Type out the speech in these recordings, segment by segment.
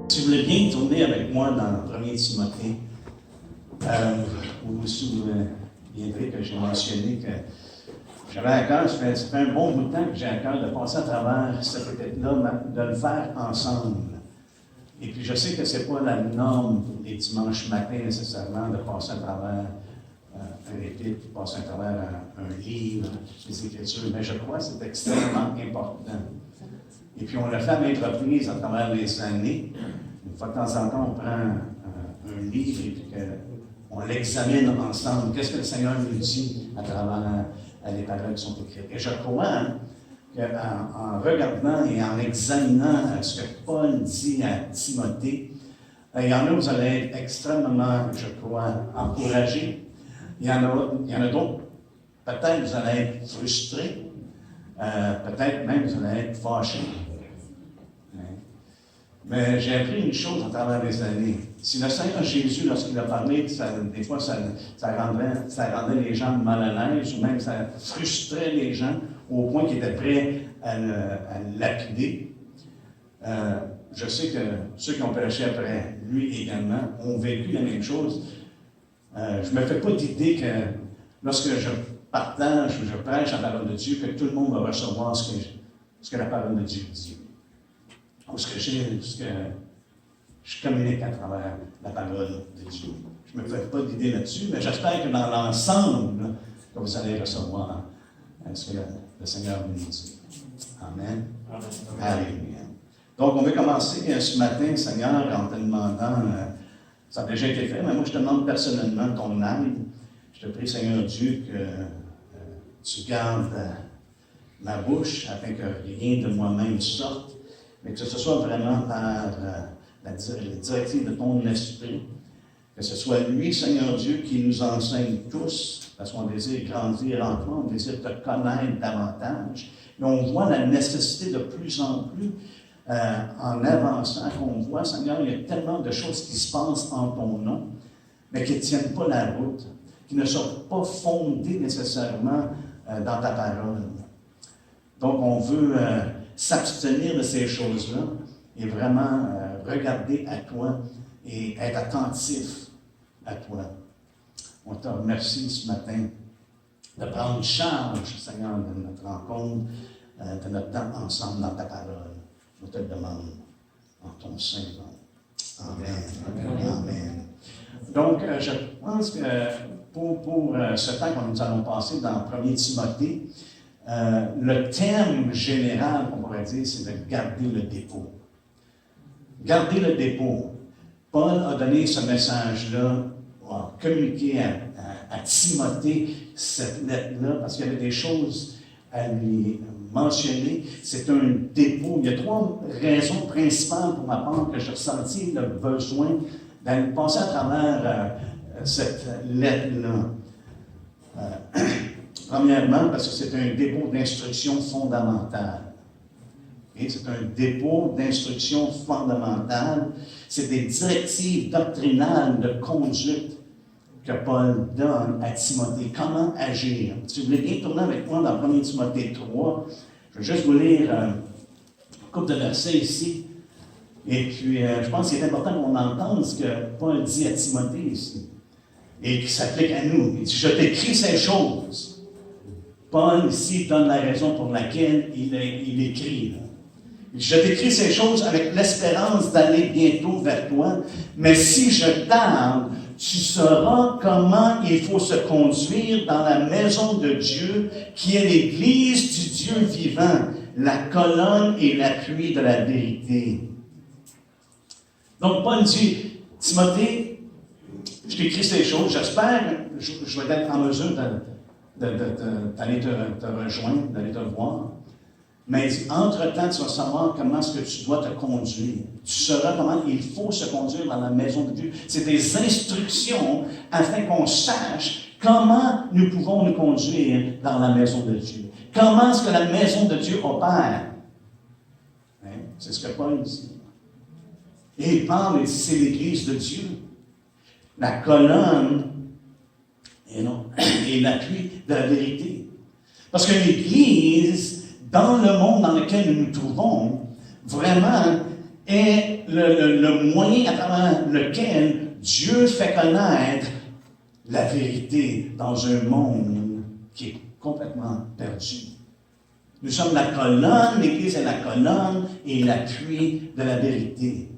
Si vous voulez bien tourner avec moi dans 1 Timothée, vous vous souviendrez que j'ai mentionné que j'avais à cœur, ça fait un bon bout de temps que j'ai à cœur de passer à travers cette étape-là, de le faire ensemble. Et puis je sais que ce n'est pas la norme les dimanches matins nécessairement de passer à travers un épître, de passer à travers un livre, des Écritures, mais je crois que c'est extrêmement important. Et puis on l'a fait à maintes reprises à travers les années. Une fois de temps en temps, on prend un livre et puis on l'examine ensemble. Qu'est-ce que le Seigneur nous dit à travers les paroles qui sont écrites? Et je crois qu'en regardant et en examinant ce que Paul dit à Timothée, il y en a où vous allez être extrêmement, je crois, encouragés. Il y en a d'autres, peut-être vous allez être frustrés, peut-être même vous allez être fâchés. Mais j'ai appris une chose à travers les années. Si le Seigneur Jésus, lorsqu'il a parlé, des fois ça rendait les gens mal à l'aise, ou même ça frustrait les gens au point qu'ils étaient prêts à le lapider. Je sais que ceux qui ont prêché après lui également ont vécu la même chose. Je ne me fais pas d'idée que lorsque je partage ou je prêche la parole de Dieu, que tout le monde va recevoir ce que la parole de Dieu dit. Ou ce que je communique à travers la parole de Dieu. Je ne me fais pas d'idée là-dessus, mais j'espère que dans l'ensemble, que vous allez recevoir ce que le Seigneur nous dit. Amen. Alléluia. Donc, on va commencer ce matin, Seigneur, en te demandant, ça a déjà été fait, mais moi je te demande personnellement ton aide. Je te prie, Seigneur Dieu, que tu gardes ma bouche afin que rien de moi-même sorte, mais que ce soit vraiment par la directive de ton esprit, que ce soit lui, Seigneur Dieu, qui nous enseigne tous, parce qu'on désire grandir en toi, on désire te connaître davantage, mais on voit la nécessité de plus en plus, en avançant, qu'on voit, Seigneur, il y a tellement de choses qui se passent en ton nom, mais qui ne tiennent pas la route, qui ne sont pas fondées nécessairement dans ta parole. Donc, on veut s'abstenir de ces choses-là et vraiment regarder à toi et être attentif à toi. On te remercie ce matin de prendre charge, Seigneur, de notre rencontre, de notre temps ensemble dans ta parole. Je te le demande en ton saint nom. Amen. Amen. Donc, je pense que pour ce temps que nous allons passer dans 1 Timothée, le thème général, on pourrait dire, c'est de garder le dépôt. Garder le dépôt. Paul a donné ce message-là, a communiqué à Timothée cette lettre-là, parce qu'il y avait des choses à lui mentionner. C'est un dépôt. Il y a 3 raisons principales pour ma part que j'ai ressenti le besoin d'aller passer à travers cette lettre-là. Premièrement, parce que c'est un dépôt d'instruction fondamentale. Et c'est un dépôt d'instruction fondamentale. C'est des directives doctrinales de conduite que Paul donne à Timothée. Comment agir? Si vous voulez bien tourner avec moi dans 1 Timothée 3, je vais juste vous lire une couple de versets ici. Et puis, je pense qu'il est important qu'on entende ce que Paul dit à Timothée ici. Et qui s'applique à nous. Il dit, je t'écris ces choses. Paul, ici, donne la raison pour laquelle il écrit. Je t'écris ces choses avec l'espérance d'aller bientôt vers toi, mais si je tarde, tu sauras comment il faut se conduire dans la maison de Dieu, qui est l'Église du Dieu vivant, la colonne et l'appui de la vérité. Donc, Paul dit, Timothée, je t'écris ces choses, j'espère que je vais être en mesure d'aller te rejoindre, d'aller te voir. Mais entre-temps, tu vas savoir comment est-ce que tu dois te conduire. Tu sauras comment il faut se conduire dans la maison de Dieu. C'est des instructions afin qu'on sache comment nous pouvons nous conduire dans la maison de Dieu. Comment est-ce que la maison de Dieu opère? Hein? C'est ce que Paul dit. Et il parle, il dit, c'est l'Église de Dieu. La colonne et l'appui de la vérité. Parce que l'Église, dans le monde dans lequel nous nous trouvons, vraiment, est le moyen à travers lequel Dieu fait connaître la vérité dans un monde qui est complètement perdu. Nous sommes la colonne, l'Église est la colonne et l'appui de la vérité.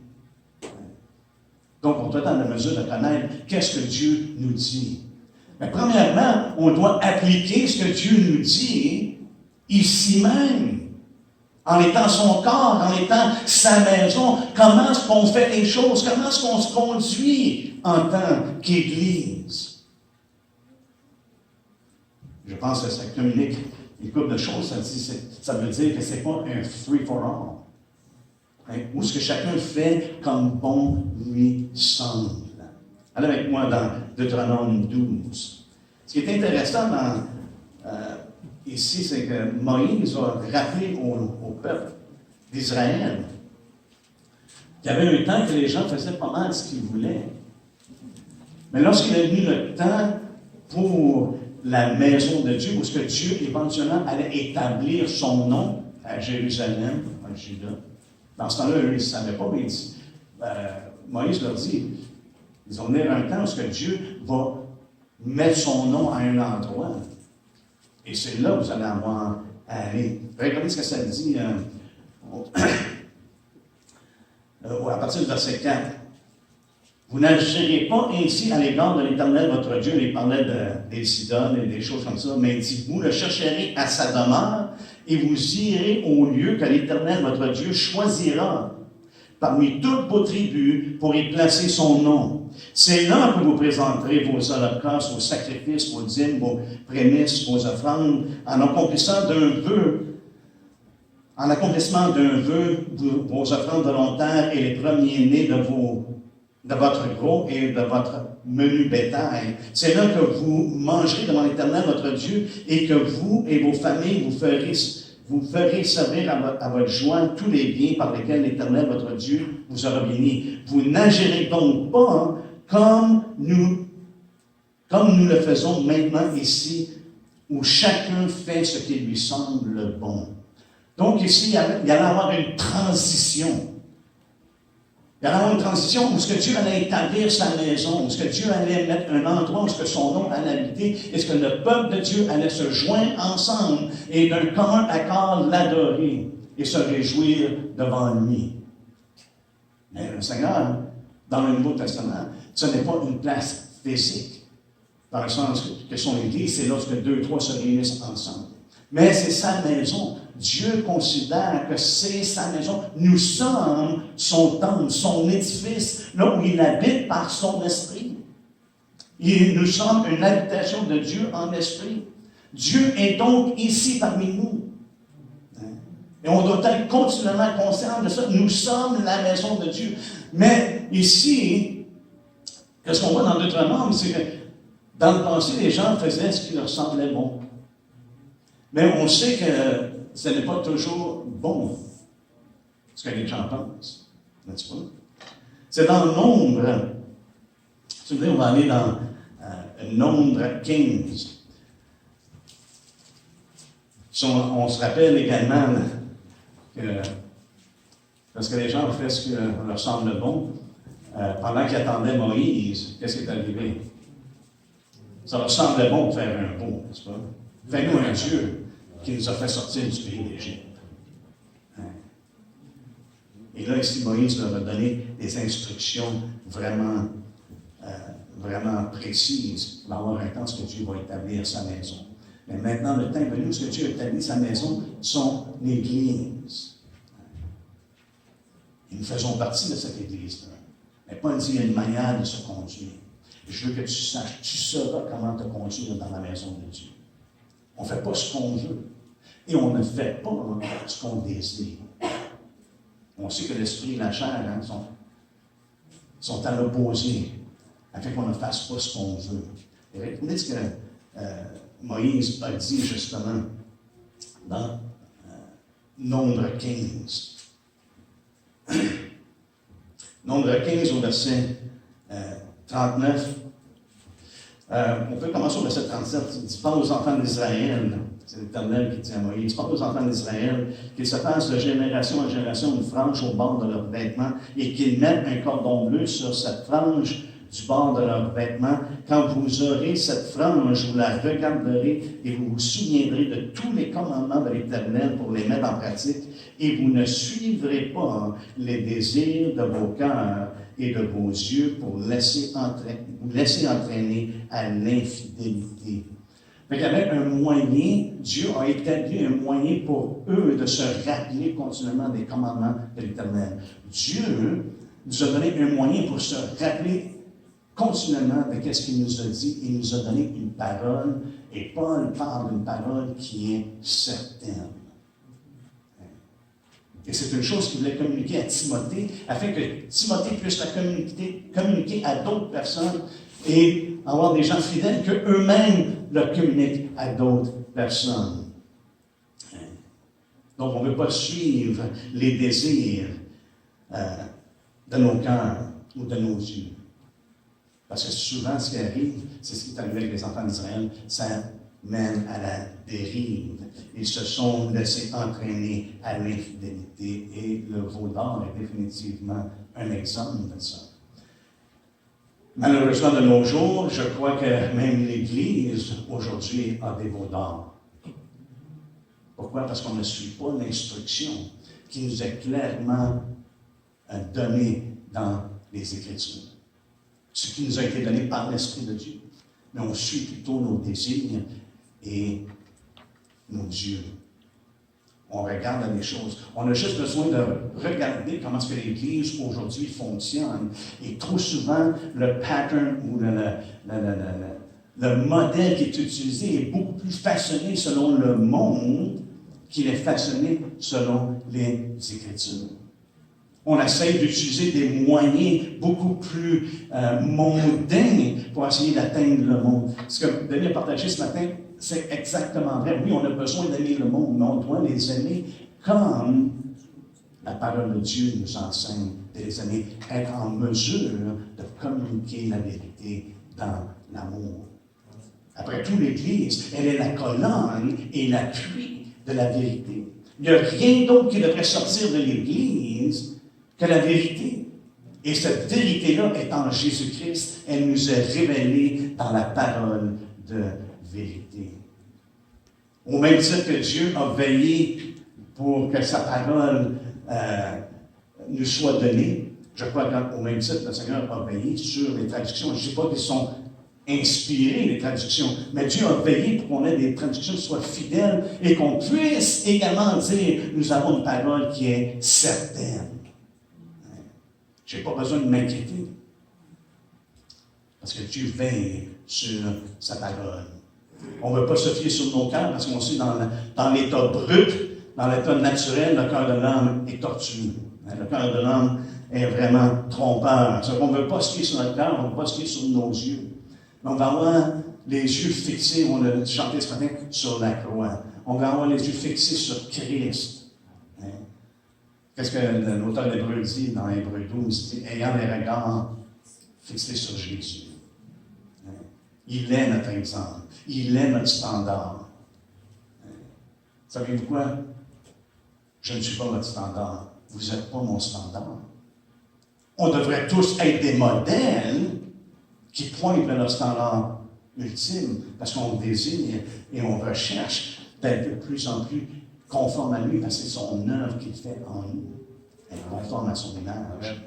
Donc, on doit être dans la mesure de connaître qu'est-ce que Dieu nous dit. Mais premièrement, on doit appliquer ce que Dieu nous dit ici même, en étant son corps, en étant sa maison. Comment est-ce qu'on fait les choses? Comment est-ce qu'on se conduit en tant qu'Église? Je pense que ça communique une couple de choses. Ça veut dire que ce n'est pas un free-for-all. Hein, où ce que chacun fait comme bon lui semble. Allez avec moi dans Deutéronome 12. Ce qui est intéressant ici, c'est que Moïse va rappeler au peuple d'Israël qu'il y avait un temps que les gens faisaient pas mal ce qu'ils voulaient. Mais lorsqu'il a mis le temps pour la maison de Dieu, où ce que Dieu éventuellement allait établir son nom à Jérusalem, à Juda, dans ce temps-là, eux, ils ne savaient pas, mais Moïse leur dit, ils vont venir un temps où ce que Dieu va mettre son nom à un endroit. Et c'est là où vous allez avoir à aller. Regardez ce que ça dit à partir du verset 4. Vous n'agirez pas ainsi à l'égard de l'Éternel votre Dieu. Il parlait des idoles et des choses comme ça. Mais il dit, vous le chercherez à sa demeure et vous irez au lieu que l'Éternel votre Dieu choisira parmi toutes vos tribus pour y placer son nom. C'est là que vous présenterez vos holocaustes, vos sacrifices, vos dîmes, vos prémices, vos offrandes, en accomplissement d'un vœu, vos offrandes volontaires et les premiers-nés de votre gros et de votre menu bétail. C'est là que vous mangerez devant l'Éternel votre Dieu et que vous et vos familles vous ferez servir à votre joie tous les biens par lesquels l'Éternel, votre Dieu, vous aura béni. Vous n'agirez donc pas comme nous le faisons maintenant ici, où chacun fait ce qui lui semble bon. Donc ici, il allait y avoir une transition. Il allait y avoir une transition où ce que Dieu allait établir sa maison, où ce que Dieu allait mettre un endroit où ce que son nom allait habiter, et ce que le peuple de Dieu allait se joindre ensemble et d'un commun accord l'adorer et se réjouir devant lui. Mais le Seigneur, dans le Nouveau Testament, ce n'est pas une place physique, dans le sens que son Église, c'est lorsque 2 ou 3 se réunissent ensemble. Mais c'est sa maison. Dieu considère que c'est sa maison. Nous sommes son temple, son édifice, là où il habite par son esprit. Et nous sommes une habitation de Dieu en esprit. Dieu est donc ici parmi nous. Et on doit être continuellement conscient de ça. Nous sommes la maison de Dieu. Mais ici, qu'est-ce qu'on voit dans Deutéronome, c'est que dans le passé, les gens faisaient ce qui leur semblait bon. Mais on sait que ce n'est pas toujours bon, ce que les gens pensent, n'est-ce pas? C'est dans Nombre, si vous voulez, on va aller dans Nombre 15. On se rappelle également que, parce que les gens ont fait ce qui leur semble bon, pendant qu'ils attendaient Moïse, qu'est-ce qui est arrivé? Ça leur semblait bon de faire un beau, n'est-ce pas? Fais-nous un Dieu qui nous a fait sortir du pays d'Égypte. Et là, ici, Moïse leur a donné des instructions vraiment précises pour avoir un temps ce que Dieu va établir sa maison. Mais maintenant, le temps est venu où ce que Dieu a établi sa maison sont l'Église. Et nous faisons partie de cette Église-là. Mais Paul dit qu'il y a une manière de se conduire. Et je veux que tu saches, tu sauras comment te conduire dans la maison de Dieu. On ne fait pas ce qu'on veut. Et on ne fait pas ce qu'on désire. On sait que l'esprit et la chair sont à l'opposé, afin qu'on ne fasse pas ce qu'on veut. Et regardez ce que Moïse a dit justement dans Nombre 15. Nombre 15 au verset 39. On peut commencer au verset 37. Il dit, parle aux enfants d'Israël. C'est l'Éternel qui dit à Moïse, parle aux enfants d'Israël, qu'ils se fassent de génération en génération une frange au bord de leurs vêtements et qu'ils mettent un cordon bleu sur cette frange du bord de leurs vêtements. Quand vous aurez cette frange, vous la regarderez et vous vous souviendrez de tous les commandements de l'Éternel pour les mettre en pratique, et vous ne suivrez pas les désirs de vos cœurs et de vos yeux pour vous laisser entraîner à l'infidélité. Il y avait un moyen, Dieu a établi un moyen pour eux de se rappeler continuellement des commandements de l'Éternel. Dieu nous a donné un moyen pour se rappeler continuellement de ce qu'il nous a dit. Il nous a donné une parole, et Paul parle d'une parole qui est certaine. Et c'est une chose qu'il voulait communiquer à Timothée, afin que Timothée puisse la communiquer à d'autres personnes et avoir des gens fidèles qu'eux-mêmes le communiquent à d'autres personnes. Donc, on ne veut pas suivre les désirs de nos cœurs ou de nos yeux. Parce que souvent, ce qui arrive, c'est ce qui est arrivé avec les enfants d'Israël, ça mène à la dérive. Ils se sont laissés entraîner à l'infidélité et le veau d'or est définitivement un exemple de ça. Malheureusement, de nos jours, je crois que même l'Église, aujourd'hui, a des veaux d'or. Pourquoi? Parce qu'on ne suit pas l'instruction qui nous est clairement donnée dans les Écritures. Ce qui nous a été donné par l'Esprit de Dieu. Mais on suit plutôt nos désirs et nos yeux. On regarde les choses. On a juste besoin de regarder comment est-ce que l'Église aujourd'hui fonctionne. Et trop souvent, le pattern ou le modèle qui est utilisé est beaucoup plus façonné selon le monde qu'il est façonné selon les Écritures. On essaie d'utiliser des moyens beaucoup plus mondains pour essayer d'atteindre le monde. Ce que Denis a partagé ce matin, c'est exactement vrai. Oui, on a besoin d'aimer le monde, mais on doit les aimer comme la parole de Dieu nous enseigne de les aimer, être en mesure de communiquer la vérité dans l'amour. Après tout, l'Église, elle est la colonne et l'appui de la vérité. Il n'y a rien d'autre qui devrait sortir de l'Église que la vérité. Et cette vérité-là est en Jésus-Christ. Elle nous est révélée dans la parole de vérité. Au même titre que Dieu a veillé pour que sa parole nous soit donnée, je crois qu'au même titre, le Seigneur a veillé sur les traductions. Je ne dis pas qu'elles sont inspirées, les traductions, mais Dieu a veillé pour qu'on ait des traductions qui soient fidèles et qu'on puisse également dire, nous avons une parole qui est certaine. Je n'ai pas besoin de m'inquiéter. Parce que Dieu veille sur sa parole. On ne veut pas se fier sur nos cœurs parce qu'on sait dans l'état brut, dans l'état naturel, le cœur de l'homme est tortueux. Le cœur de l'homme est vraiment trompeur. On ne veut pas se fier sur notre cœur, on ne veut pas se fier sur nos yeux. Mais on va avoir les yeux fixés, on l'a chanté ce matin, sur la croix. On va avoir les yeux fixés sur Christ. Qu'est-ce que l'auteur d'Hébreu dit dans Hébreu 12? Il dit, ayant les regards fixés sur Jésus. Il est notre exemple. Il est notre standard. Savez-vous quoi? Je ne suis pas votre standard. Vous n'êtes pas mon standard. On devrait tous être des modèles qui pointent vers leur standard ultime, parce qu'on désire et on recherche d'être de plus en plus conforme à lui, parce que c'est son œuvre qu'il fait en nous. Elle est conforme à son image.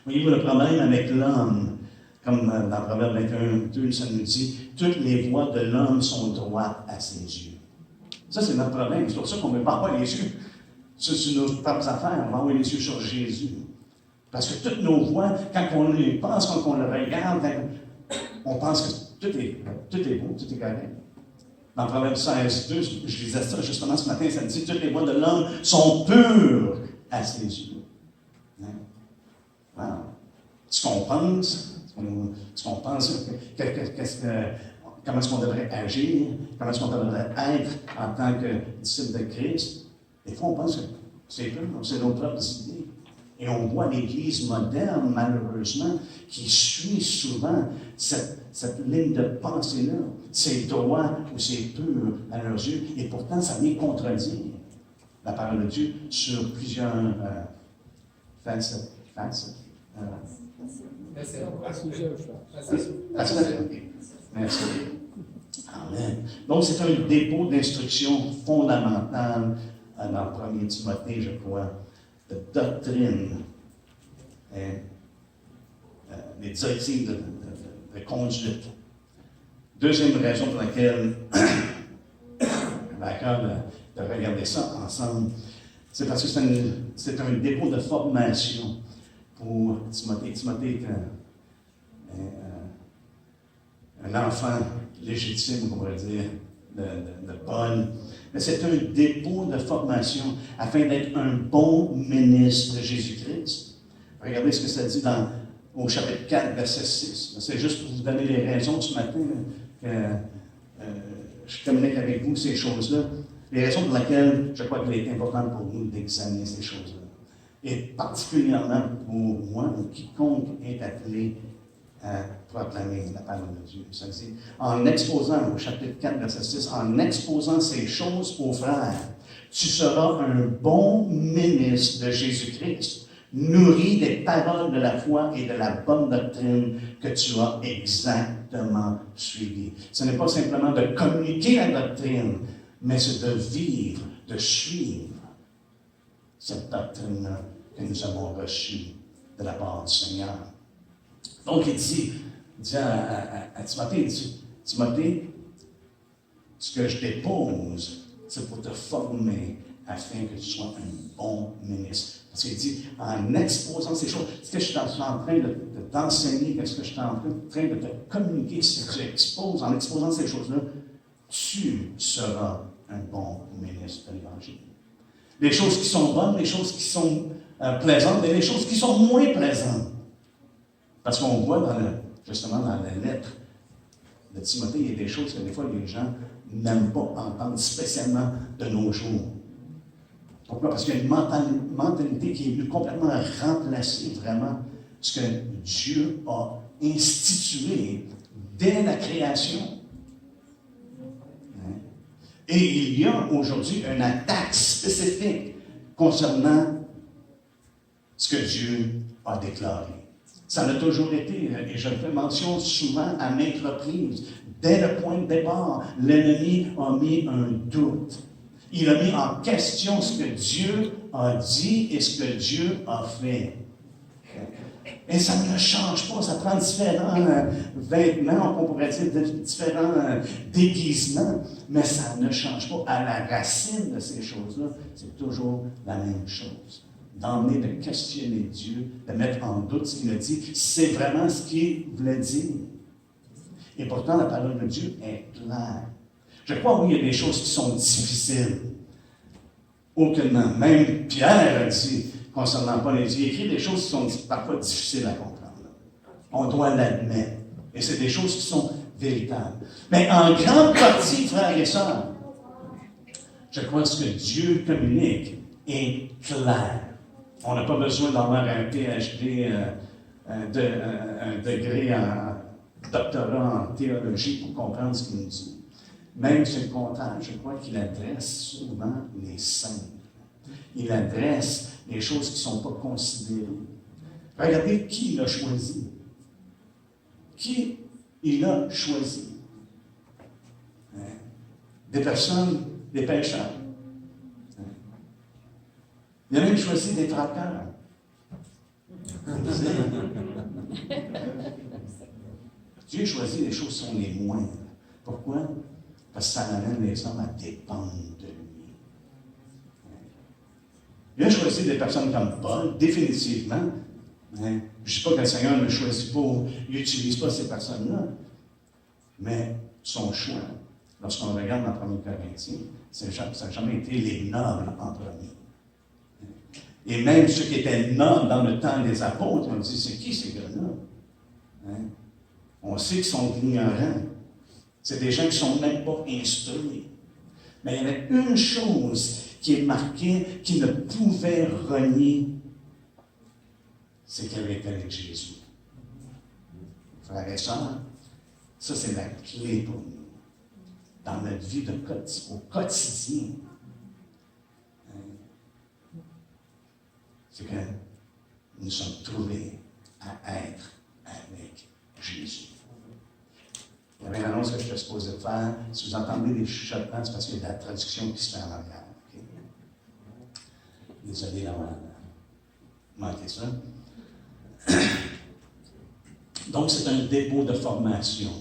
Voyez-vous le problème avec l'homme? Comme dans Proverbe 21:2, ça nous dit, toutes les voies de l'homme sont droites à ses yeux. Ça, c'est notre problème. C'est pour ça qu'on ne veut pas avoir les yeux sur nos propres affaires. On va avoir les yeux sur Jésus. Parce que toutes nos voies, quand on les pense, quand on le regarde, on pense que tout est beau, tout est correct. Dans Proverbe 16:2, je disais ça justement ce matin, ça me dit, toutes les voies de l'homme sont pures à ses yeux. Wow. Ce qu'on pense, comment est-ce qu'on devrait agir, comment est-ce qu'on devrait être en tant que disciple de Christ. Des fois, on pense que c'est pur, c'est nos propres idées. Et on voit l'Église moderne, malheureusement, qui suit souvent cette ligne de pensée-là. C'est droit ou c'est pur à leurs yeux. Et pourtant, ça vient contredire la parole de Dieu sur plusieurs facettes. Merci. Amen. Donc, c'est un dépôt d'instruction fondamentale dans 1 Timothée, je crois, de doctrine, des directives de conduite. Deuxième raison pour laquelle on a à cœur de regarder ça ensemble, c'est parce que c'est un dépôt de formation pour Timothée. Timothée est un enfant légitime, on pourrait dire, de Paul. Mais c'est un dépôt de formation afin d'être un bon ministre de Jésus-Christ. Regardez ce que ça dit au chapitre 4, verset 6. C'est juste pour vous donner les raisons ce matin que je communique avec vous ces choses-là. Les raisons pour lesquelles je crois qu'il est important pour nous d'examiner ces choses-là. Et particulièrement pour moi, quiconque est appelé à proclamer la parole de Dieu. Ça dit, en exposant, au chapitre 4, verset 6, en exposant ces choses aux frères, tu seras un bon ministre de Jésus-Christ, nourri des paroles de la foi et de la bonne doctrine que tu as exactement suivies. Ce n'est pas simplement de communiquer la doctrine, mais c'est de vivre, de suivre cette doctrine-là que nous avons reçue de la part du Seigneur. Donc, il dit à Timothée, il dit, Timothée, ce que je dépose, c'est pour te former afin que tu sois un bon ministre. Parce qu'il dit, en exposant ces choses, ce que je suis en train de t'enseigner, qu'est-ce que je suis en train de te communiquer, ce que tu exposes, en exposant ces choses-là, tu seras un bon ministre de l'Évangile. Les choses qui sont bonnes, les choses qui sont plaisantes, et les choses qui sont moins plaisantes. Parce qu'on voit justement dans la lettre de Timothée, il y a des choses que des fois les gens n'aiment pas entendre, spécialement de nos jours. Pourquoi? Parce qu'il y a une mentalité qui est venue complètement remplacer vraiment ce que Dieu a institué dès la création. Et il y a aujourd'hui une attaque spécifique concernant ce que Dieu a déclaré. Ça l'a toujours été, et je le fais mention souvent à maintes reprises. Dès le point de départ, l'ennemi a mis un doute. Il a mis en question ce que Dieu a dit et ce que Dieu a fait. Et ça ne change pas, ça prend différents vêtements, on pourrait dire différents déguisements, mais ça ne change pas. À la racine de ces choses-là, c'est toujours la même chose. D'emmener, de questionner Dieu, de mettre en doute ce qu'il a dit, c'est vraiment ce qu'il voulait dire. Et pourtant, la parole de Dieu est claire. Je crois qu'il y a des choses qui sont difficiles. Aucunement. Même Pierre a dit, concernant Paul, il écrit des choses qui sont parfois difficiles à comprendre. On doit l'admettre. Et c'est des choses qui sont véritables. Mais en grande partie, frères et sœurs, je crois que ce que Dieu communique est clair. On n'a pas besoin d'avoir un PhD, un degré en doctorat en théologie pour comprendre ce qu'il nous dit. Même sur le comptage, je crois qu'il adresse souvent les simples. Il adresse les choses qui ne sont pas considérées. Regardez qui il a choisi. Qui il a choisi? Des personnes, des pécheurs. Il a même choisi des traqueurs. Dieu choisit les choses qui sont les moindres. Pourquoi? Parce que ça amène les hommes à dépendre de lui. Il a choisi des personnes comme Paul, définitivement. Je ne dis pas que le Seigneur ne le choisit pas, il n'utilise pas ces personnes-là. Mais son choix, lorsqu'on regarde dans 1 Corinthiens, ça n'a jamais été les nobles en premier. Et même ceux qui étaient nobles dans le temps des apôtres, on dit, c'est qui ces gars-là? On sait qu'ils sont ignorants. C'est des gens qui ne sont même pas instruits. Mais il y avait une chose qui est marquée, qui ne pouvait renier c'est qu'elle est avec Jésus. Frères et sœurs, ça c'est la clé pour nous. Dans notre vie au quotidien, c'est que nous sommes trouvés à être avec Jésus. Il y avait une annonce que je suis supposé faire. Si vous entendez des chuchotements, c'est parce qu'il y a de la traduction qui se fait en arrière. Okay? Désolé d'avoir manqué ça. Donc, c'est un dépôt de formation.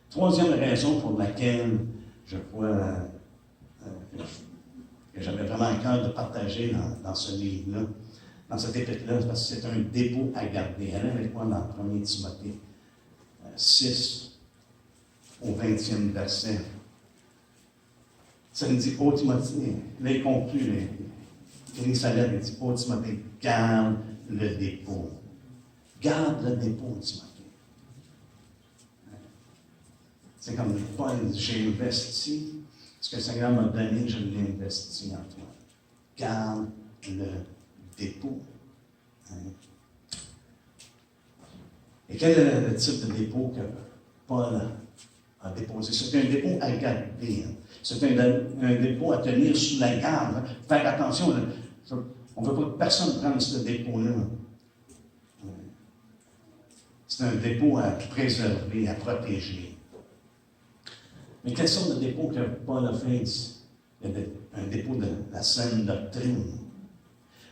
Troisième raison pour laquelle je crois que j'avais vraiment à cœur de partager dans ce livre-là, dans cette épître-là, parce que c'est un dépôt à garder. Allez avec moi dans 1 Timothée 6, au 20e verset. Ça nous dit, ô Timothée, là il conclut, il finit sa lettre, il dit, ô Timothée, garde le dépôt. Garde le dépôt, Timothée. C'est comme Paul dit, j'ai investi, ce que le Seigneur m'a donné, je l'ai investi en toi. Garde le dépôt. Et quel est le type de dépôt que Paul a déposé? C'est un dépôt à garder. C'est un dépôt à tenir sous la garde. Faire attention. On ne veut pas que personne prenne ce dépôt-là. C'est un dépôt à préserver, à protéger. Mais quelle sorte de dépôt que Paul a fait? Il y a un dépôt de la saine doctrine.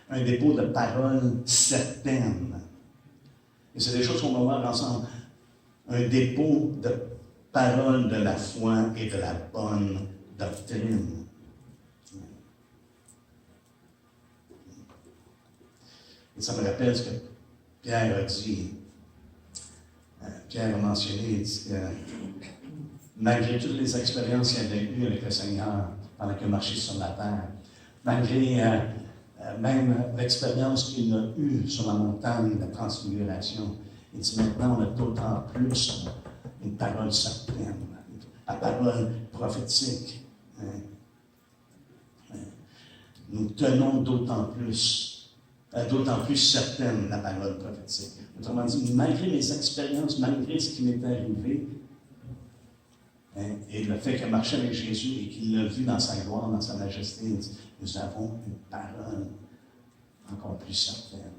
Un dépôt de paroles certaines. Et c'est des choses qu'on va voir ensemble. Un dépôt de paroles de la foi et de la bonne doctrine. Et ça me rappelle ce que Pierre a dit. Pierre a mentionné, il dit que malgré toutes les expériences qu'il avait eues avec le Seigneur pendant qu'il a marché sur la terre, malgré même l'expérience qu'il a eue sur la montagne de transfiguration, il dit maintenant on a d'autant plus une parole certaine, la parole prophétique. Nous tenons d'autant plus certaine la parole prophétique. Autrement dit, malgré mes expériences, malgré ce qui m'est arrivé, et le fait qu'il a marché avec Jésus et qu'il l'a vu dans sa gloire, dans sa majesté, il dit, nous avons une parole encore plus certaine,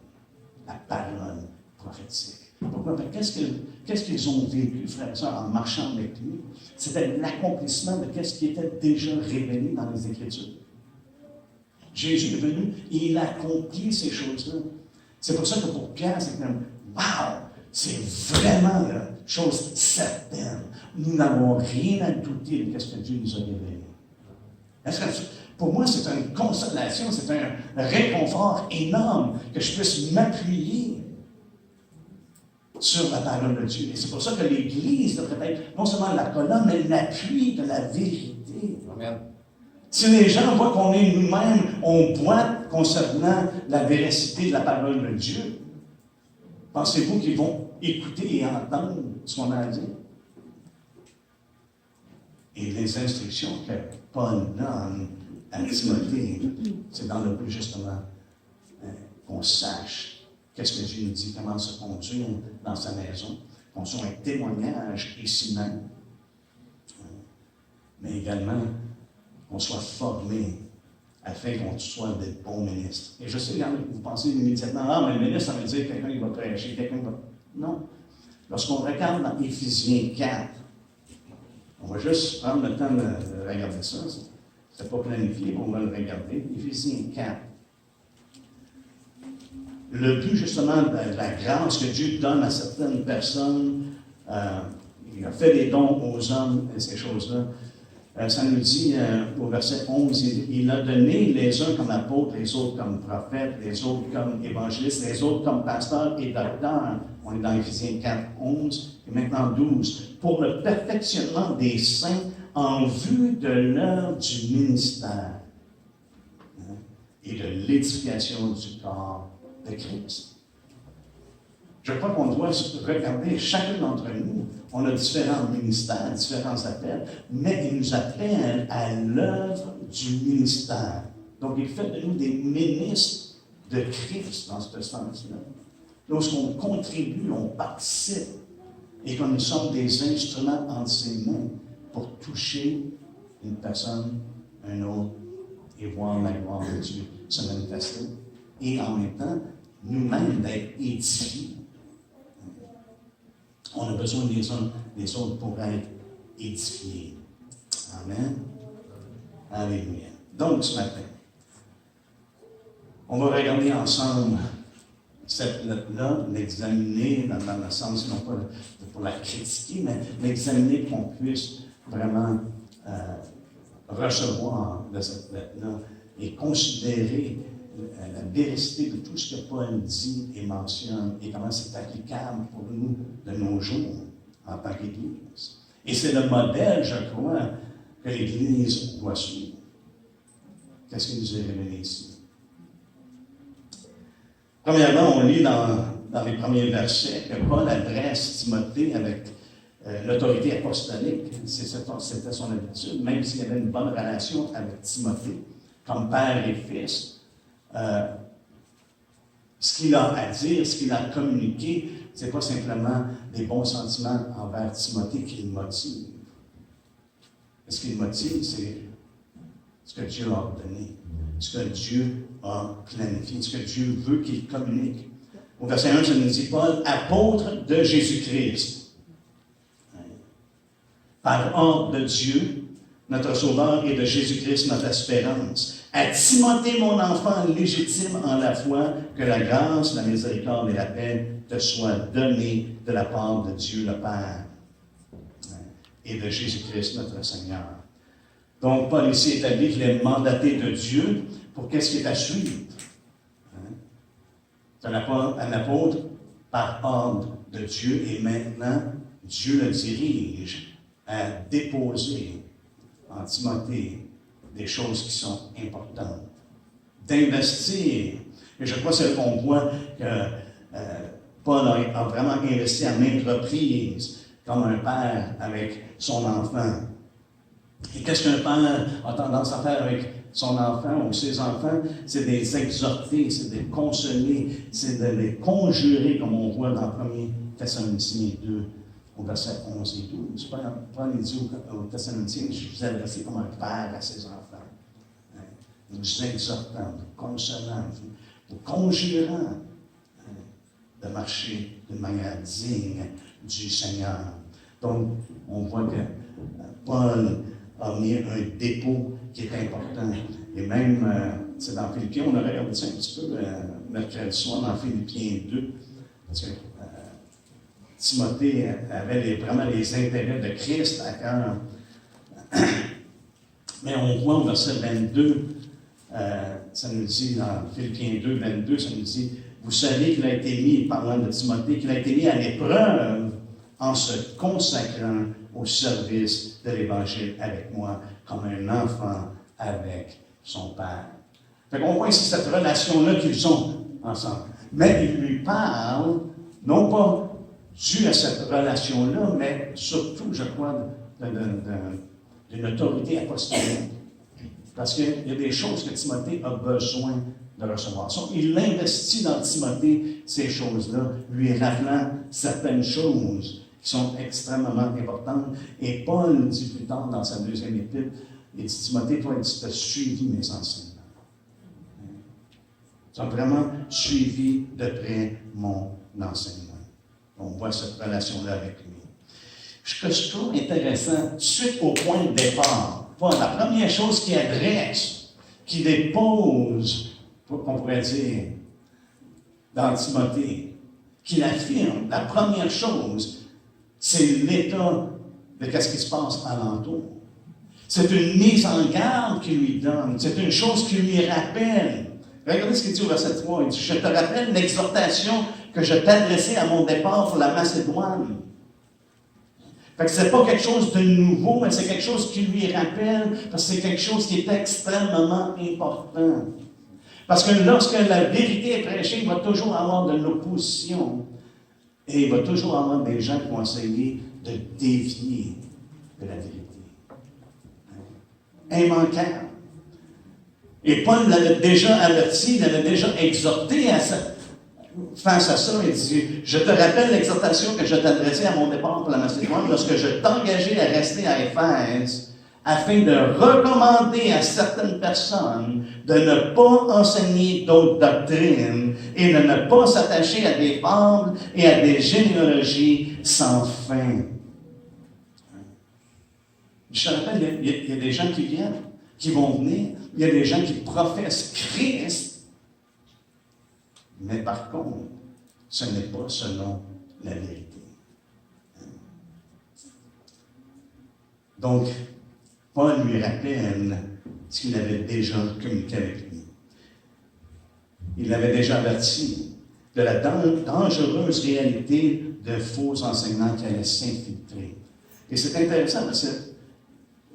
la parole prophétique. Pourquoi? Qu'est-ce qu'ils ont vécu, frères et sœurs, en marchant avec lui? C'était l'accomplissement de ce qui était déjà révélé dans les Écritures. Jésus est venu et il a accompli ces choses-là. C'est pour ça que pour Pierre, c'est comme, wow, c'est vraiment la chose certaine. Nous n'avons rien à douter de ce que Dieu nous a révélé. Est-ce que, pour moi, c'est une consolation, c'est un réconfort énorme que je puisse m'appuyer sur la parole de Dieu. Et c'est pour ça que l'Église devrait être non seulement la colonne, mais l'appui de la vérité. Amen. Si les gens voient qu'on est nous-mêmes, on boite concernant la véracité de la parole de Dieu, pensez-vous qu'ils vont écouter et entendre ce qu'on a à dire? Et les instructions que Paul donne à Timothée, c'est dans le but justement qu'on sache qu'est-ce que Dieu nous dit, comment se conduire dans sa maison, qu'on soit un témoignage ici même, mais également qu'on soit formé afin qu'on soit des bons ministres. Et je sais, vous pensez immédiatement, ah, mais le ministre, ça veut dire quelqu'un qui va prêcher, quelqu'un qui va... Non. Lorsqu'on regarde dans Éphésiens 4, on va juste prendre le temps de regarder ça. C'est pas planifié, mais on va le regarder. Éphésiens 4. Le but, justement, de la grâce que Dieu donne à certaines personnes, il a fait des dons aux hommes et ces choses-là. Ça nous dit au verset 11, il a donné les uns comme apôtres, les autres comme prophètes, les autres comme évangélistes, les autres comme pasteurs et docteurs. On est dans Éphésiens 4, 11 et maintenant 12. Pour le perfectionnement des saints en vue de l'œuvre du ministère et de l'édification du corps de Christ. Je crois qu'on doit regarder chacun d'entre nous. On a différents ministères, différents appels, mais il nous appelle à l'œuvre du ministère. Donc, il fait de nous des ministres de Christ dans ce sens-là. lorsqu'on contribue, on participe, et que nous sommes des instruments entre ses mains pour toucher une personne, un autre, et voir la gloire de Dieu se manifester. Et en même temps, nous-mêmes d'être édifiés. On a besoin des uns des autres pour être édifiés. Amen. Alléluia. Donc, ce matin, on va regarder ensemble cette lettre-là, l'examiner dans le sens, non pas pour la critiquer, mais l'examiner qu'on puisse vraiment recevoir de cette lettre-là et considérer la vérité de tout ce que Paul dit et mentionne et comment c'est applicable pour nous de nos jours en tant qu'Église. Et c'est le modèle, je crois, que l'Église doit suivre. Qu'est-ce qui nous est révélé ici? Premièrement, on lit dans les premiers versets que Paul adresse Timothée avec l'autorité apostolique. C'était son habitude, même s'il y avait une bonne relation avec Timothée, comme père et fils. Ce qu'il a à dire, ce qu'il a à communiquer, ce n'est pas simplement des bons sentiments envers Timothée qui le motivent. Ce qui le motive, c'est ce que Dieu a ordonné, ce que Dieu a planifié, ce que Dieu veut qu'il communique. Au verset 1, ça nous dit Paul, apôtre de Jésus-Christ, par ordre de Dieu, notre Sauveur, et de Jésus-Christ, notre espérance. À Timothée, mon enfant légitime en la foi, que la grâce, la miséricorde et la paix te soient données de la part de Dieu le Père et de Jésus-Christ, notre Seigneur. Donc, Paul ici établit qu'il est mandaté de Dieu pour qu'est-ce qui est à suivre. C'est un apôtre par ordre de Dieu et maintenant, Dieu le dirige à déposer en Timothée des choses qui sont importantes. D'investir. Et je crois que c'est qu'on voit que Paul a vraiment investi à maintes reprises comme un père avec son enfant. Et qu'est-ce qu'un père a tendance à faire avec son enfant ou ses enfants? C'est de les exhorter, c'est de les consoler, c'est de les conjurer, comme on voit dans 1 Thessaloniciens 2, au verset 11 et 12. Paul dit aux Thessaloniciens, je vous adresse comme un père à ses enfants. Nous exhortant, nous consolant, nous conjurant de marcher d'une manière digne du Seigneur. Donc, on voit que Paul a mis un dépôt qui est important. Et même, c'est dans Philippiens, on a regardé ça un petit peu mercredi soir dans Philippiens 2, parce que Timothée avait vraiment les intérêts de Christ à cœur. Mais on voit au verset 22, ça nous dit dans Philippiens 2, 22, ça nous dit, vous savez qu'il a été mis, parlant de Timothée, qu'il a été mis à l'épreuve en se consacrant au service de l'Évangile avec moi, comme un enfant avec son père. Fait qu'on voit ici cette relation-là qu'ils ont ensemble. Mais il lui parle, non pas dû à cette relation-là, mais surtout, je crois, d'une autorité apostolique. Parce qu'il y a des choses que Timothée a besoin de recevoir. Il investit dans Timothée ces choses-là, lui rappelant certaines choses qui sont extrêmement importantes. Et Paul dit plus tard dans sa deuxième épître, il dit, Timothée, toi, tu as suivi mes enseignements. Tu as vraiment suivi de près mon enseignement. On voit cette relation-là avec lui. Ce que je trouve intéressant, suite au point de départ, Paul, la première chose qu'il adresse, qu'il dépose, qu'on pourrait dire, dans Timothée, qu'il affirme, la première chose, c'est l'état de ce qui se passe alentour. C'est une mise en garde qu'il lui donne. C'est une chose qui lui rappelle. Regardez ce qu'il dit au verset 3. Il dit, je te rappelle l'exhortation que je t'adressais à mon départ pour la Macédoine. Fait que c'est pas quelque chose de nouveau, mais c'est quelque chose qui lui rappelle, parce que c'est quelque chose qui est extrêmement important. Parce que lorsque la vérité est prêchée, il va toujours avoir de l'opposition. Et il va toujours avoir des gens qui vont essayer de dévier de la vérité. Immanquable. Et Paul l'avait déjà averti, il l'avait déjà exhorté à ça. face à ça, il dit, « Je te rappelle l'exhortation que je t'adressais à mon départ pour la Macédoine lorsque je t'engageais à rester à Éphèse, afin de recommander à certaines personnes de ne pas enseigner d'autres doctrines et de ne pas s'attacher à des fables et à des généalogies sans fin. » Je te rappelle, il y a des gens qui viennent, qui vont venir, il y a des gens qui professent Christ, mais par contre, ce n'est pas selon la vérité. Donc, Paul lui rappelle ce qu'il avait déjà communiqué avec lui. Il l'avait déjà averti de la dangereuse réalité de faux enseignements qui allaient s'infiltrer. Et c'est intéressant parce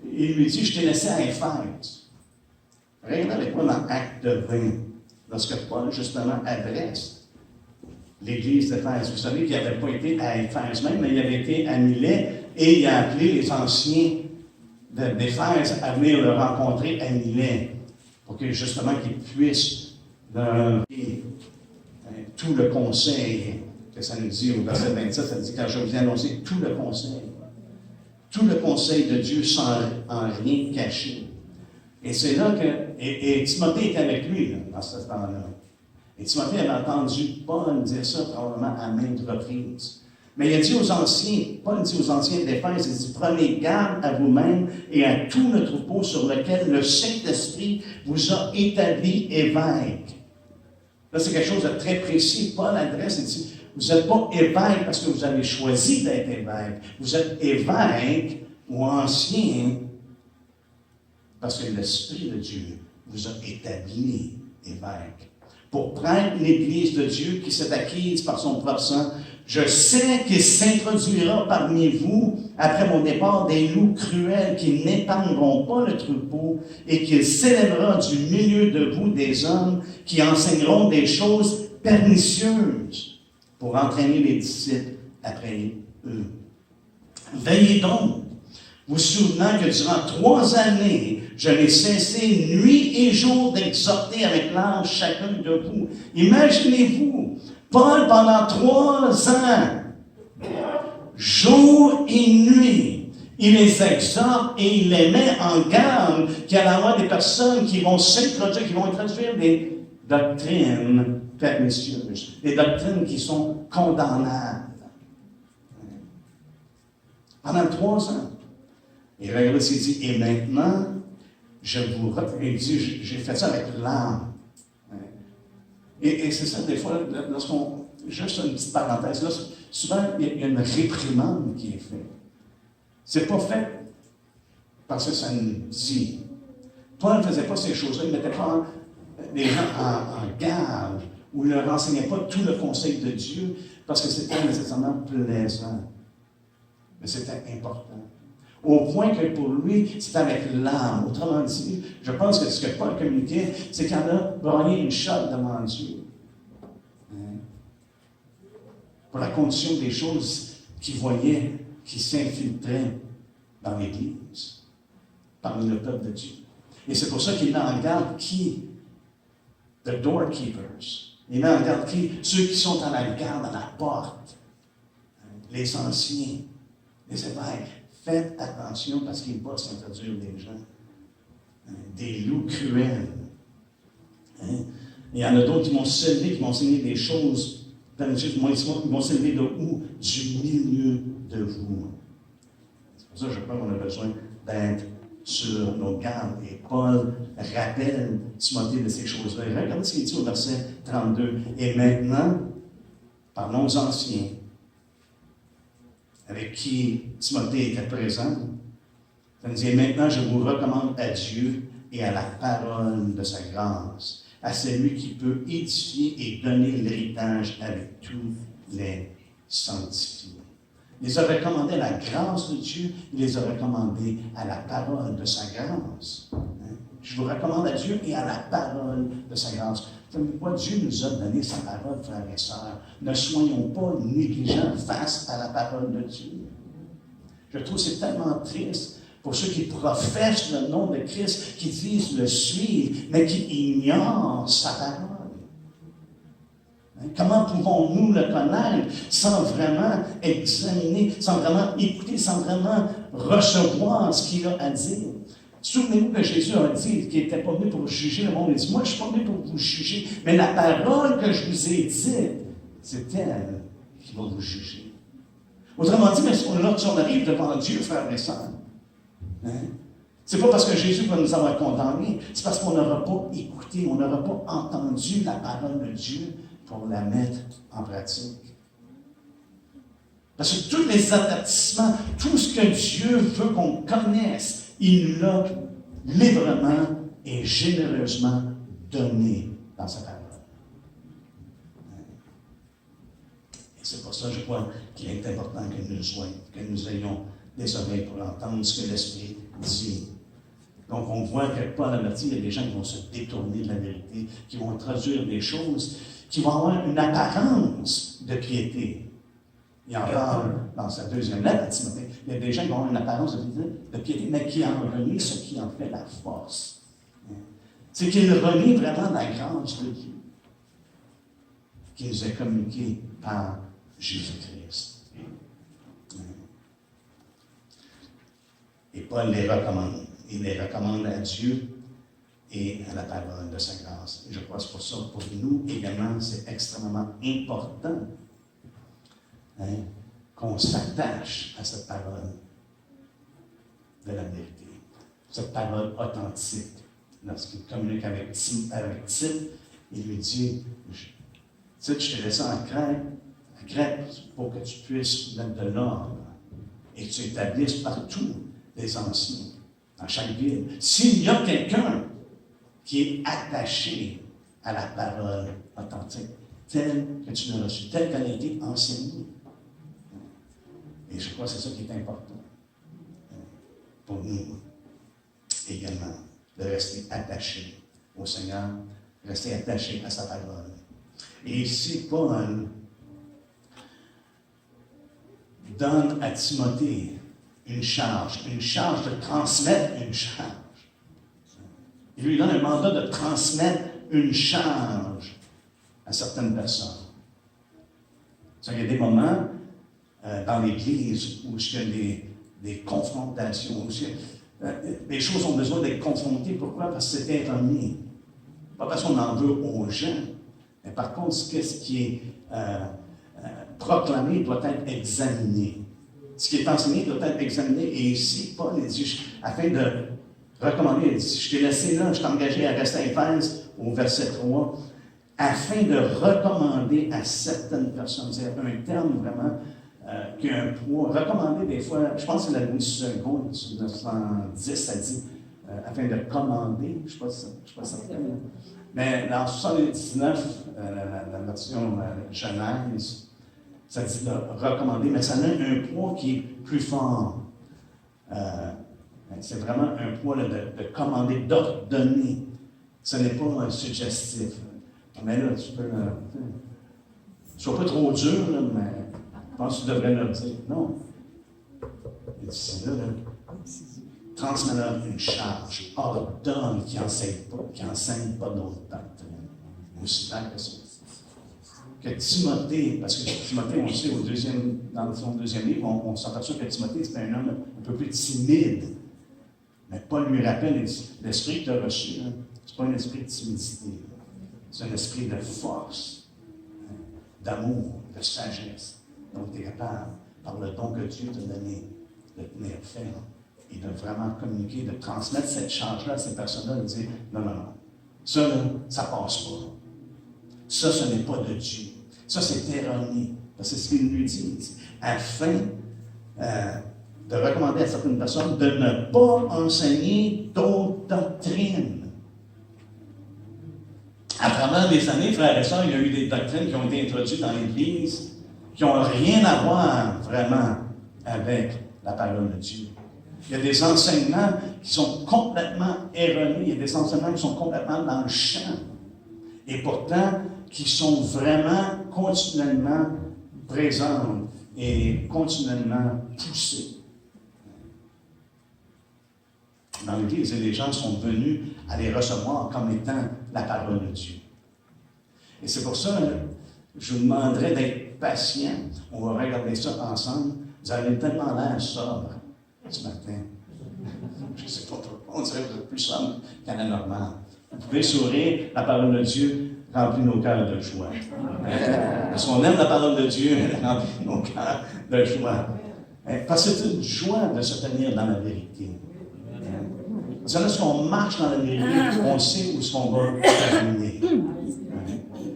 qu'il lui dit, « Je t'ai laissé à Éphèse. » Regardez avec moi dans Acte 20, lorsque Paul, justement, adresse l'église d'Éphèse. Vous savez qu'il n'avait pas été à Éphèse même, mais il avait été à Milet et il a appelé les anciens d'Éphèse à venir le rencontrer à Milet pour que, justement, qu'ils puissent tout le conseil que ça nous dit au verset 27, ça dit, « Car je vous ai annoncé tout le conseil de Dieu sans en rien cacher. » Et c'est là que, et Timothée était avec lui là, dans ce temps-là. Et Timothée avait entendu Paul dire ça probablement à maintes reprises. Mais il a dit aux anciens, Paul dit aux anciens d'Éphèse, il dit, « Prenez garde à vous-même et à tout le troupeau sur lequel le Saint-Esprit vous a établi évêque. » Là, c'est quelque chose de très précis. Paul adresse et dit, vous n'êtes pas évêque parce que vous avez choisi d'être évêque. Vous êtes évêque ou ancien parce que l'Esprit de Dieu vous a établi évêque. Pour prendre l'Église de Dieu qui s'est acquise par son propre sang, je sais qu'il s'introduira parmi vous, après mon départ, des loups cruels qui n'épargneront pas le troupeau et qu'il s'élèvera du milieu de vous des hommes qui enseigneront des choses pernicieuses pour entraîner les disciples après eux. Veillez donc, vous souvenant que durant 3 années, je n'ai cessé nuit et jour d'exhorter avec larmes chacun de vous. Imaginez-vous, Paul, pendant 3 ans, jour et nuit, il les exhorte et il les met en garde qu'il y allait avoir des personnes qui vont s'introduire, qui vont introduire des doctrines pernicieuses, des doctrines qui sont condamnables. Pendant 3 ans. Et regardez ce qu'il dit, et maintenant, il dit, j'ai fait ça avec l'âme. Et c'est ça, des fois, lorsqu'on, juste une petite parenthèse, là, souvent, il y a une réprimande qui est faite. C'est pas fait parce que ça nous dit. Paul ne faisait pas ces choses-là, il ne mettait pas les gens en garde, ou il ne leur enseignait pas tout le conseil de Dieu, parce que c'était nécessairement plaisant. Mais c'était important. Au point que pour lui, c'était avec l'âme. Autrement dit, je pense que ce que Paul communiquait, c'est qu'il en a brûlé une shot devant Dieu. Pour la condition des choses qu'il voyait, qui s'infiltraient dans l'Église, parmi le peuple de Dieu. Et c'est pour ça qu'il met en garde qui? The doorkeepers. Il met en garde qui? Ceux qui sont à la garde, à la porte. Les anciens, les évêques. Faites attention parce qu'il va s'introduire des gens. Des loups cruels. Il y en a d'autres qui vont se lever, qui vont enseigner des choses. Ils vont s'élever de où? Du milieu de vous. C'est pour ça que je crois qu'on a besoin d'être sur nos gardes. Et Paul rappelle Timothée de ces choses-là. Et regardez ce qu'il dit au verset 32. Et maintenant, parlons aux anciens, avec qui Timothée était présent. Ça nous dit, maintenant, je vous recommande à Dieu et à la parole de sa grâce, à celui qui peut édifier et donner l'héritage avec tous les sanctifiés. Il les a recommandés à la grâce de Dieu, il les a recommandés à la parole de sa grâce. Je vous recommande à Dieu et à la parole de sa grâce. Pourquoi Dieu nous a donné sa parole, frères et sœurs? Ne soyons pas négligents face à la parole de Dieu. Je trouve que c'est tellement triste pour ceux qui professent le nom de Christ, qui disent le suivre, mais qui ignorent sa parole. Comment pouvons-nous le connaître sans vraiment examiner, sans vraiment écouter, sans vraiment recevoir ce qu'il a à dire? Souvenez-vous que Jésus a dit qu'il n'était pas venu pour juger le monde. Il dit, moi, je ne suis pas venu pour vous juger, mais la parole que je vous ai dite, c'est elle qui va vous juger. Autrement dit, mais si on arrive devant Dieu, frères et sœurs, hein? C'est pas parce que Jésus va nous avoir condamnés, c'est parce qu'on n'aura pas écouté, on n'aura pas entendu la parole de Dieu pour la mettre en pratique. Parce que tous les avertissements, tout ce que Dieu veut qu'on connaisse, il l'a librement et généreusement donné dans sa parole. Et c'est pour ça, je crois, qu'il est important que nous ayons des oreilles pour entendre ce que l'Esprit dit. Donc, on voit quelque part dans la il y a des gens qui vont se détourner de la vérité, qui vont traduire des choses, qui vont avoir une apparence de piété. Il en parle dans sa deuxième lettre à Timothée. Il y a des gens qui vont avoir une apparence de piété, mais qui en renient ce qui en fait la force. C'est qu'ils renient vraiment la grâce de Dieu, qui nous est communiquée par Jésus-Christ. Et Paul les recommande. Il les recommande à Dieu et à la parole de sa grâce. Et je crois que c'est pour ça, pour nous également, c'est extrêmement important qu'on s'attache à cette parole de la vérité, cette parole authentique. Lorsqu'il communique avec Tite, il lui dit, Tite, je t'ai laissé en Crète pour que tu puisses mettre de l'ordre et que tu établisses partout des anciens, dans chaque ville. S'il y a quelqu'un qui est attaché à la parole authentique, telle que tu l'as reçue, telle qu'elle a été enseignée. Et je crois que c'est ça qui est important pour nous également, de rester attachés au Seigneur, rester attachés à sa parole. Et ici, Paul donne à Timothée une charge de transmettre une charge. Il lui donne un mandat de transmettre une charge à certaines personnes. Il y a des moments dans l'Église où il y a des confrontations, où les choses ont besoin d'être confrontées. Pourquoi? Parce que c'est erroné. Pas parce qu'on en veut aux gens, mais par contre, ce qui est proclamé doit être examiné. Ce qui est enseigné doit être examiné. Et ici, Paul dit, afin de recommander, il dit, je t'ai laissé là, je t'ai engagé à rester à Éphèse, au verset 3, afin de recommander à certaines personnes. C'est un terme vraiment qui a un poids. Recommander, des fois, je pense que c'est la Louis II, 1910, ça dit, afin de commander, je ne sais pas certain. Mais dans 79, la version Genèse, ça dit de recommander, mais ça a un poids qui est plus fort. C'est vraiment un poids là, de commander, d'ordonner. Ce n'est pas suggestif. Mais là, tu peux. Sois pas trop dur, là, mais je pense que tu devrais leur dire. Non. Il dit c'est là. Transmets-leur une charge. Ordonne qui n'enseigne pas d'autres doctrines. Aussi clair que ça. Que Timothée, parce que Timothée, on le sait, dans son deuxième livre, on s'aperçoit que Timothée, c'est un homme un peu plus timide. Mais Paul lui rappelle, l'esprit que tu as reçu, ce n'est pas un esprit de timidité. C'est un esprit de force, d'amour, de sagesse. Donc, tu es capable, par le don que Dieu t'a donné, de tenir ferme et de vraiment communiquer, de transmettre cette charge-là à ces personnes-là, de dire, non, ça, là, ça passe pas. Ça, ce n'est pas de Dieu. Ça, c'est erroné. Parce que c'est ce qu'il lui dit. Afin de recommander à certaines personnes de ne pas enseigner d'autres doctrines. À travers les années, frères et sœurs, il y a eu des doctrines qui ont été introduites dans l'Église qui n'ont rien à voir vraiment avec la parole de Dieu. Il y a des enseignements qui sont complètement erronés. Il y a des enseignements qui sont complètement dans le champ. Et pourtant, qui sont vraiment continuellement présentes et continuellement poussées. Dans l'Église, les gens sont venus à les recevoir comme étant la parole de Dieu. Et c'est pour ça Je vous demanderai d'être patient. On va regarder ça ensemble. Vous avez tellement l'air sobre ce matin. Je ne sais pas pourquoi. On dirait que vous êtes plus sobre qu'à la normale. Vous pouvez sourire. La parole de Dieu remplit nos cœurs de joie. Parce qu'on aime la parole de Dieu, elle remplit nos cœurs de joie. Parce que c'est une joie de se tenir dans la vérité. Parce que lorsqu'on marche dans la vérité, on sait où est-ce qu'on va terminer.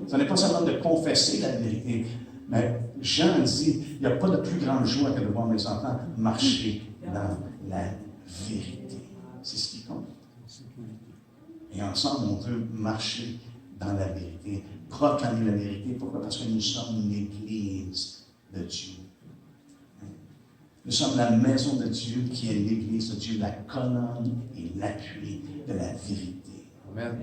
Ce n'est pas seulement de confesser la vérité, mais Jean dit, il n'y a pas de plus grande joie que de voir mes enfants marcher dans la vérité. C'est ce qui compte. Et ensemble, on veut marcher dans la vérité, proclamer la vérité. Pourquoi? Parce que nous sommes l'Église de Dieu. Nous sommes la maison de Dieu qui est l'Église de Dieu, la colonne et l'appui de la vérité. Amen.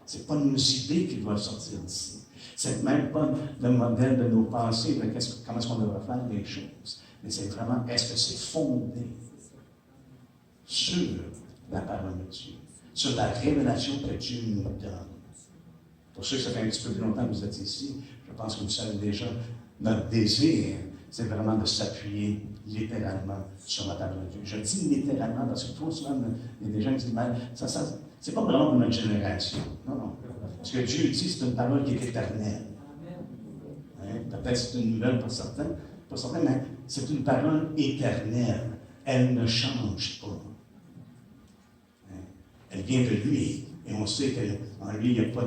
Ce n'est pas nos idées qui doivent sortir d'ici. Ce n'est même pas le modèle de nos pensées, de comment est-ce qu'on devrait faire les choses. Mais c'est vraiment, est-ce que c'est fondé sur la parole de Dieu, sur la révélation que Dieu nous donne. Pour ceux que ça fait un petit peu plus longtemps que vous êtes ici, je pense que vous savez déjà, notre désir, c'est vraiment de s'appuyer littéralement sur la parole de Dieu. Je dis littéralement parce que trop souvent, il y a des gens qui disent, c'est pas vraiment pour notre génération. Non, non. Ce que Dieu dit, c'est une parole qui est éternelle. Hein? Peut-être c'est une nouvelle pour certains, mais c'est une parole éternelle. Elle ne change pas. Hein? Elle vient de lui. Et on sait qu'en lui, il n'y a pas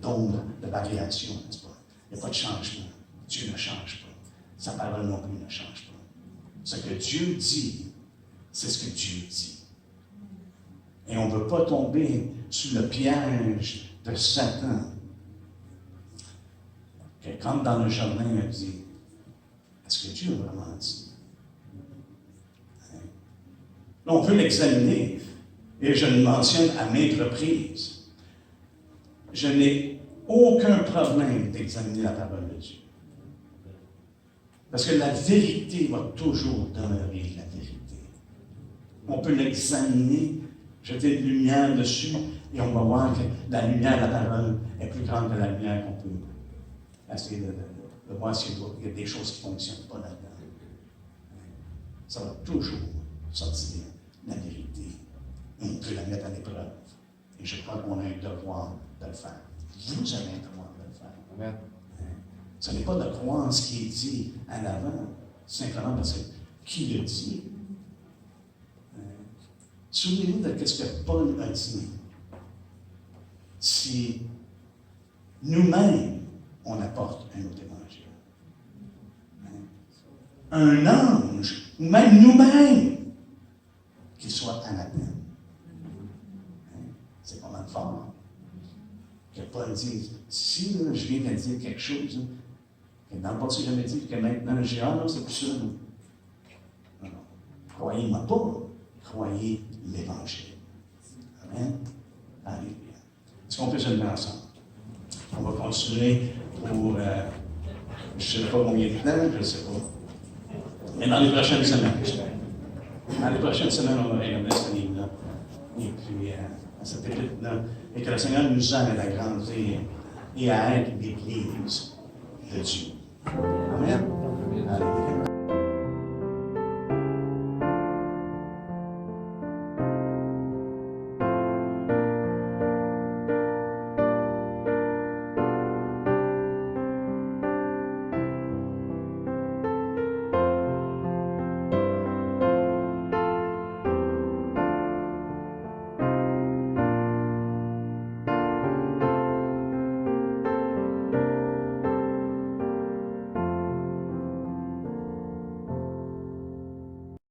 d'ombre de variation, n'est-ce pas? Il n'y a pas de changement. Dieu ne change pas. Sa parole non plus ne change pas. Ce que Dieu dit, c'est ce que Dieu dit. Et on ne veut pas tomber sous le piège de Satan. Que quand dans le jardin, il dit, est-ce que Dieu a vraiment dit? Hein? Là, on peut l'examiner. Et je le mentionne à maintes reprises. Je n'ai aucun problème d'examiner la parole de Dieu. Parce que la vérité va toujours demeurer la vérité. On peut l'examiner, jeter de lumière dessus, et on va voir que la lumière de la parole est plus grande que la lumière qu'on peut essayer de voir s'il y a des choses qui ne fonctionnent pas là-dedans. Ça va toujours sortir la vérité. On peut la mettre à l'épreuve. Et je crois qu'on a un devoir de le faire. Vous avez un devoir de le faire. Amen. Ce n'est pas de croire ce qui est dit en avant, simplement parce que qui le dit. Souvenez-vous de ce que Paul a dit. Si nous-mêmes, on apporte un autre évangile. Un ange, ou même nous-mêmes, qu'il soit anathème. C'est pas mal fort. Que Paul dise, si là, je viens de dire quelque chose, que dans le passé, j'avais dit que maintenant, j'ai non, c'est plus ça. Non, non. Croyez-moi pas, croyez l'Évangile. Amen. Alléluia. Est-ce qu'on peut se lever ensemble? On va continuer pour, je ne sais pas combien de temps, je ne sais pas. Mais dans les prochaines semaines, dans les prochaines semaines, on va regarder ce livre-là. Et puis, à cette épître-là, et que le Seigneur nous aide à grandir et à être l'Église de Dieu.